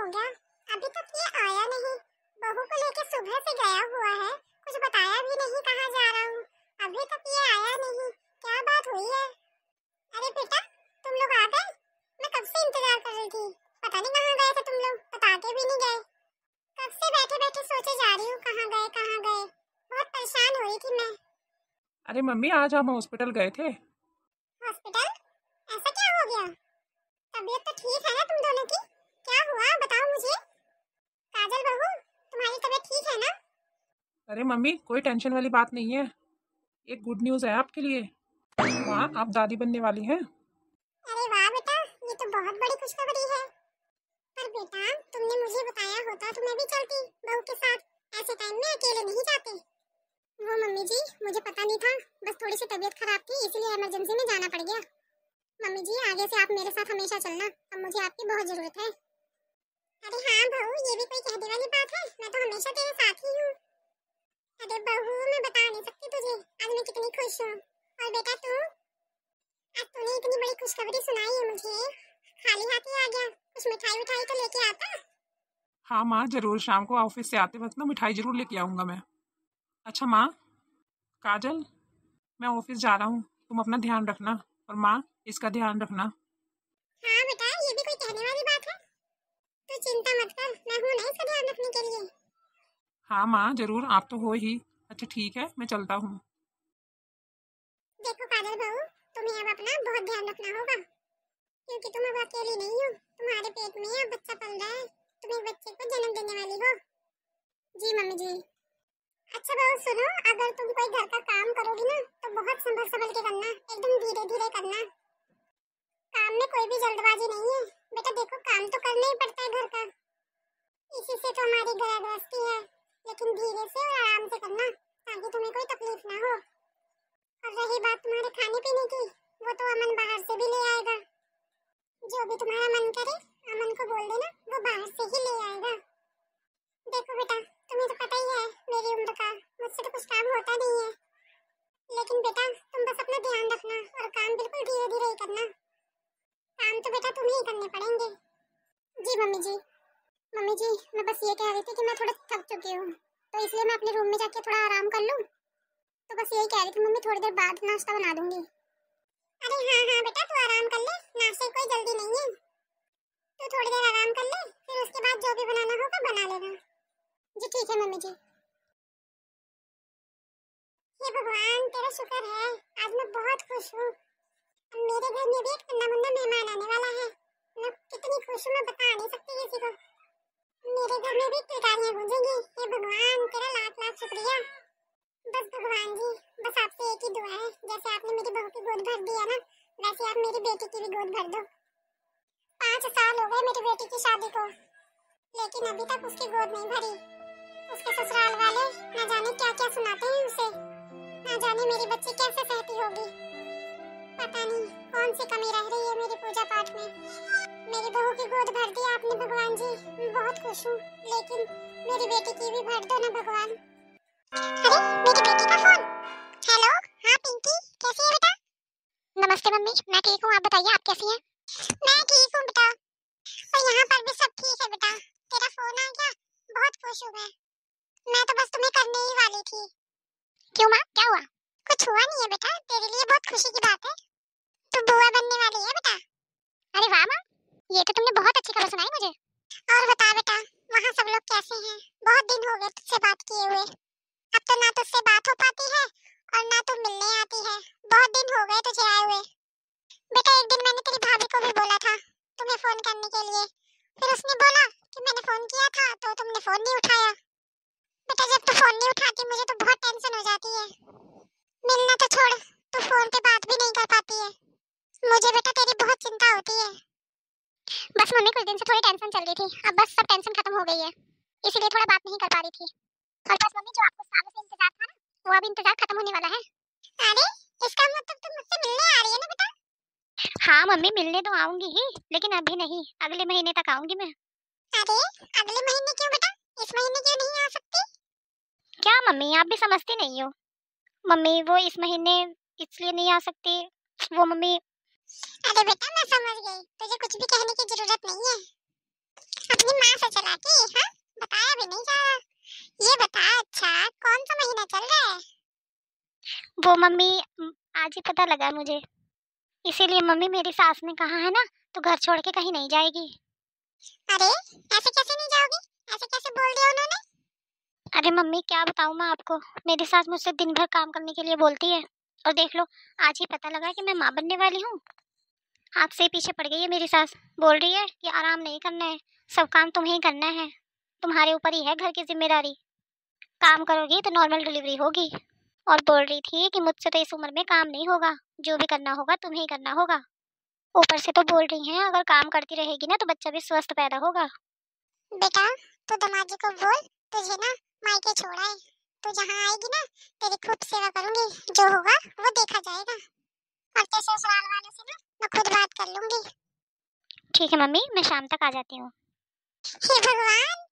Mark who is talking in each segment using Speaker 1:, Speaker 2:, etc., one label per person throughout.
Speaker 1: हो गया, अभी तक ये आया नहीं। बहू को लेके सुबह से गया हुआ है, कुछ बताया भी नहीं कहाँ जा रहा हूँ। अभी तक ये आया नहीं, क्या बात हुई है? अरे बेटा, तुम लोग आ गए? मैं कब से इंतजार कर रही थी। पता नहीं कहाँ गए थे तुम लोग, बता के भी नहीं गए। कब से बैठे बैठे सोचे जा रही हूँ कहाँ गए कहाँ गए। बहुत परेशान हो रही थी मैं।
Speaker 2: अरे मम्मी, आज हम हॉस्पिटल गए थे।
Speaker 1: हॉस्पिटल? ऐसा क्या हो गया? तबीयत तो ठीक है ना तुम दोनों की? क्या हुआ बताओ मुझे। काजल बहू, तुम्हारी तबीयत ठीक है ना?
Speaker 2: अरे मम्मी, कोई टेंशन वाली बात नहीं है। एक गुड न्यूज़ है आपके लिए। माँ, आप दादी बनने वाली हैं।
Speaker 1: अरे वाह बेटा, ये तो बहुत बड़ी खुशखबरी है। पर बेटा, तुमने मुझे बताया होता तो मैं भी चलती बहू के साथ। ऐसे टाइम में अकेले नहीं जाते। वो मम्मी जी, मुझे पता नहीं था, बस थोड़ी सी तबीयत खराब थी इसलिए इमरजेंसी में जाना पड़ गया। मम्मी जी, आगे से आप मेरे साथ हमेशा चलना, अब मुझे आपकी बहुत जरूरत है। अरे हाँ बहू, ये भी कोई कहने वाली बात है, मैं तो हमेशा तेरे साथ ही हूँ। अरे बहू, मैं बता नहीं सकती तुझे आज मैं कितनी खुश हूँ। और बेटा तू, आज तूने इतनी बड़ी खुशखबरी सुनाई है मुझे, खाली हाथ ही आ गया। कुछ मिठाई विठाई तो लेके आता।
Speaker 2: हाँ माँ, जरूर शाम को ऑफिस से आते वक्त ना मिठाई जरूर लेके आऊँगा मैं। अच्छा माँ, काजल, मैं ऑफिस जा रहा हूँ, तुम अपना ध्यान रखना। और माँ, इसका ध्यान रखना।
Speaker 1: हाँ बेटा, ये भी कोई कहने वाली बात है? तू चिंता मत कर, मैं हूँ ना इसका ध्यान रखने के लिए।
Speaker 2: हाँ माँ, जरूर, आप तो हो ही। अच्छा ठीक है, मैं चलता हूँ।
Speaker 1: देखो काजल बहू, तुम्हें अब अपना बहुत ध्यान रखना होगा, क्योंकि तुम अब अकेली नहीं हो। तुम्हारे पेट में अब बच्चा पल रहा है, तुम एक बच्चे को जन्म देने वाली हो। जी मम्मी जी। अच्छा बहू सुनो, अगर तुम कोई घर का काम करोगी ना तो बहुत संभल संभल के करना, एकदम धीरे धीरे करना। काम में कोई भी जल्दबाजी नहीं है। बेटा देखो, काम तो करना ही पड़ता है घर का, इसी से तो हमारी गृहस्थी है। लेकिन धीरे से और आराम से करना, ताकि तुम्हें कोई तकलीफ ना हो। और रही बात तुम्हारे खाने पीने की, वो तो अमन बाहर से भी ले आएगा। जो भी तुम्हारा मन करे अमन को बोल देना, वो बाहर से ही ले आएगा। देखो बेटा, तुम्हें तो पता ही है मेरी उम्र का, मुझसे तो कुछ काम होता नहीं है। लेकिन बेटा तुम बस अपना ध्यान रखना और काम बिल्कुल धीरे धीरे ही करना। काम तो बेटा तुम्हें ही करने पड़ेंगे। जी मम्मी जी। मम्मी जी, मैं बस ये कह रही थी कि मैं थोड़ा थक चुकी हूँ, तो इसलिए मैं अपने रूम में जाके थोड़ा आराम कर लूँ। तो बस यही कह रही थी मम्मी, थोड़ी देर बाद नाश्ता बना दूंगी। अरे हाँ हाँ बेटा, तू आराम कर ले, नाश्ते की कोई जल्दी नहीं है। तू थोड़ी देर आराम कर ले, फिर उसके बाद जो भी बनाना होगा बना लेना। जी ठीक है मम्मी जी। हे भगवान, तेरा शुक्र है, आज मैं बहुत खुश हूँ। मेरे घर में भी एक ठंडा मुंडा मेहमान आने वाला है। मैं कितनी खुश हूँ, मैं बता नहीं सकती किसी को। मेरे घर में भी किलकारियाँ गूंजेंगी। हे भगवान, तेरा लाख लाख शुक्रिया। बस भगवान जी, बस आपसे एक ही दुआ है, जैसे आपने मेरी बहू की गोद भर दी है ना, वैसे आप मेरी बेटी की भी गोद भर दो। 5 साल हो गए मेरी बेटी की शादी को, लेकिन अभी तक उसकी गोद नहीं भरी। उसके ससुराल वाले न जाने क्या क्या सुनाते हैं उसे, न जाने मेरी बच्ची कैसे सहती होगी। पता नहीं कौन सी कमी रह रही है मेरी पूजा पाठ में। मेरी बहू की गोद भर दी आपने भगवान जी, मैं बहुत खुश हूँ, लेकिन मेरी बेटी की भी भर दो ना भगवान। अरे मेरी बेटी का फोन। हेलो, हाँ पिंकी, कैसी है बेटा? नमस्ते मम्मी, मैं ठीक हूँ, आप बताइए आप कैसी हैं? मैं ठीक हूँ बेटा, और यहाँ पर भी सब ठीक है बेटा। तेरा फोन आ गया, बहुत खुश हूँ मैं तो बस तुम्हें करने ही वाली थी। क्यों माँ, क्या हुआ? कुछ हुआ नहीं है बेटा, तेरे लिए बहुत खुशी की बात है, तू बुआ बनने वाली है बेटा। अरे वाह माँ, ये तो तुमने बहुत अच्छी खबर सुनाई मुझे। और बता बेटा, वहाँ सब लोग कैसे हैं? बहुत दिन हो गए तुझसे बात किए हुए। अब तो ना तुझसे बात हो पाती है और ना तू मिलने आती है। बहुत दिन हो गए तुझे आए हुए। बेटा एक दिन मैंने तेरी भाभी को भी बोला था तुम्हें फोन करने के लिए, फिर उसने बोला कि मैंने फोन किया था तो तुमने फोन नहीं उठाया। बेटा जब तू फोन नहीं उठाती मुझे तो बहुत टेंशन हो जाती है। मिलना तो छोड़, तू फोन पे बात भी नहीं कर पाती है। मुझे बेटा तेरी बहुत चिंता होती है। बस मम्मी, कुछ दिन से थोड़ी टेंशन चल रही थी, अब बस सब टेंशन खत्म हो गई है, इसीलिए थोड़ा बात नहीं कर पा रही थी। और बस मम्मी, जो आपको सालों से इंतजार था ना, वो अब इंतजार खत्म होने वाला है। अरे इसका मतलब तुम मुझसे मिलने आ रही है ना बेटा? हाँ मम्मी, मिलने तो आऊंगी ही, लेकिन अभी नहीं, अगले महीने तक आऊंगी मैं। अरे अगले महीने क्यों बेटा, इस महीने क्यों नहीं आ सकती? क्या मम्मी, आप भी समझती नहीं हो। मम्मी वो इस महीने इसलिए नहीं आ सकती, वो मम्मी। अरे बेटा मैं समझ गई, तुझे कुछ भी कहने की जरूरत नहीं है। अपनी माँ वो मम्मी आज ही पता लगा मुझे, इसीलिए मम्मी मेरी सास ने कहा है ना तो घर छोड़ के कहीं नहीं जाएगी। अरे ऐसे कैसे नहीं जाओगी, ऐसे कैसे बोल दिया उन्होंने? अरे मम्मी क्या बताऊं मैं आपको, मेरी सास मुझसे दिन भर काम करने के लिए बोलती है और देख लो आज ही पता लगा कि मैं माँ बनने वाली हूँ। आपसे ही पीछे पड़ गई है मेरी सास, बोल रही है कि आराम नहीं करना है, सब काम तुम्हें ही करना है, तुम्हारे ऊपर ही है घर की जिम्मेदारी, काम करोगी तो नॉर्मल डिलीवरी होगी। और बोल रही थी कि मुझसे तो इस उम्र में काम नहीं होगा, जो भी करना होगा तुम्हें ही करना होगा। ऊपर से तो बोल रही हैं अगर काम करती रहेगी ना तो बच्चा भी स्वस्थ पैदा होगा। बेटा तू दमाजी को बोल तुझे ना मायके छोड़ा है, तू जहाँ आएगी ना तेरी खूब सेवा करूंगी, जो होगा वो देखा जाएगा, और तेरे ससुराल वालों से ना मैं खुद बात कर लूंगी। ठीक है मम्मी, मैं शाम तक आ जाती हूँ। हे भगवान,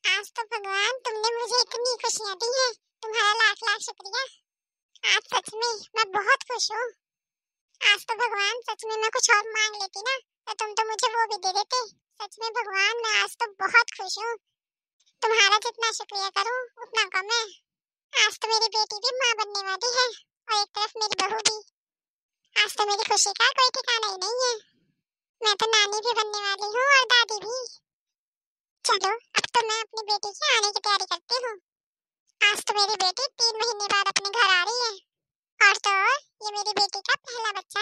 Speaker 1: आज तो भगवान तुमने मुझे इतनी खुशियाँ दी हैं, तुम्हारा लाख लाख शुक्रिया। आज सच में मैं बहुत खुश हूँ। आज तो भगवान सच में मैं कुछ और मांग लेती ना तो तुम तो मुझे वो भी दे देते। सच में भगवान मैं आज तो बहुत खुश हूँ, तुम्हारा जितना शुक्रिया करूँ उतना कम है। आज तो मेरी बेटी भी माँ बनने वाली है और एक तरफ मेरी बहू भी। आज तो मेरी खुशी का कोई ठिकाना ही नहीं है, मैं तो नानी भी बनने वाली हूँ और दादी भी। चलो अब तो मैं अपनी बेटी के आने की तैयारी करती हूँ। आज तो मेरी बेटी 3 महीने बाद अपने घर आ रही है, और तो और ये मेरी बेटी का पहला बच्चा